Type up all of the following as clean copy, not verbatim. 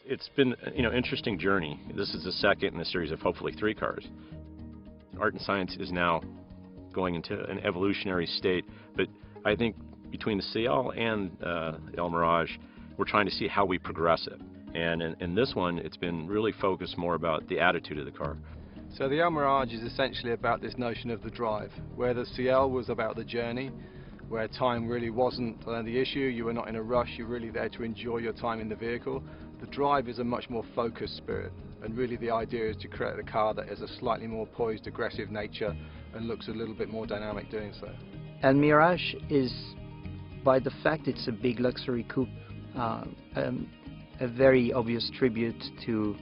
It's been, interesting journey. This is the second in a series of hopefully 3 cars. Art and science is now going into an evolutionary state, but I think between the CL and the Elmiraj, we're trying to see how we progress it. And in this one, it's been really focused more about the attitude of the car. So the Elmiraj is essentially about this notion of the drive, where the CL was about the journey, where time really wasn't the issue. You were not in a rush, you're really there to enjoy your time in the vehicle. The drive is a much more focused spirit, and really the idea is to create a car that has a slightly more poised, aggressive nature and looks a little bit more dynamic doing so. Elmiraj is, by the fact it's a big luxury coupe, a very obvious tribute to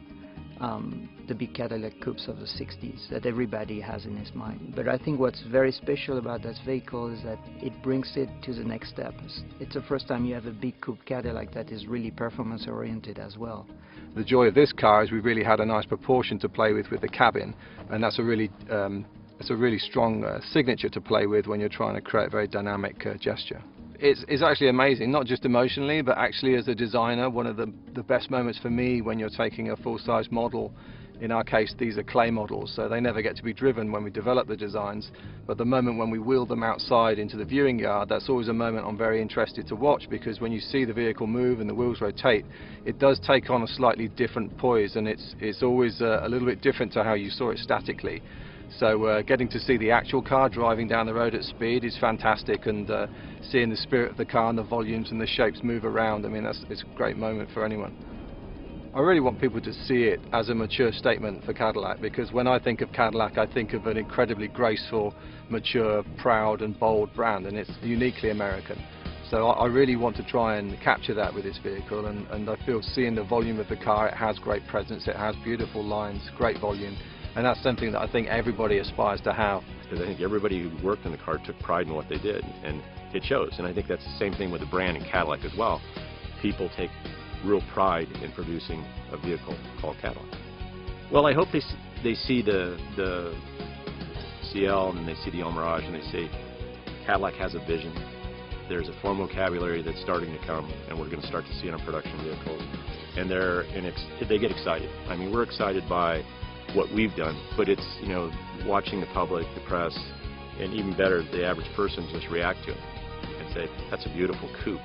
the big Cadillac coupes of the 60s that everybody has in his mind. But I think what's very special about this vehicle is that it brings it to the next step. It's the first time you have a big coupe Cadillac that is really performance oriented as well. The joy of this car is we really had a nice proportion to play with the cabin, and that's a really strong signature to play with when you're trying to create a very dynamic gesture. It's actually amazing, not just emotionally, but actually as a designer. One of the best moments for me when you're taking a full-size model, in our case these are clay models, so they never get to be driven when we develop the designs, but the moment when we wheel them outside into the viewing yard, that's always a moment I'm very interested to watch, because when you see the vehicle move and the wheels rotate, it does take on a slightly different poise, and it's always a little bit different to how you saw it statically. So getting to see the actual car driving down the road at speed is fantastic, and seeing the spirit of the car and the volumes and the shapes move around, I mean, it's a great moment for anyone. I really want people to see it as a mature statement for Cadillac, because when I think of Cadillac, I think of an incredibly graceful, mature, proud and bold brand, and it's uniquely American. So I really want to try and capture that with this vehicle, and I feel seeing the volume of the car, it has great presence, it has beautiful lines, great volume. And that's something that I think everybody aspires to have. Because I think everybody who worked in the car took pride in what they did, and it shows. And I think that's the same thing with the brand and Cadillac as well. People take real pride in producing a vehicle called Cadillac. Well, I hope they see the CL and they see the Elmiraj and they say Cadillac has a vision. There's a form vocabulary that's starting to come, and we're going to start to see it on production vehicles. And they get excited. I mean, we're excited by what we've done, but it's, watching the public, the press, and even better, the average person just react to it and say, that's a beautiful coupe.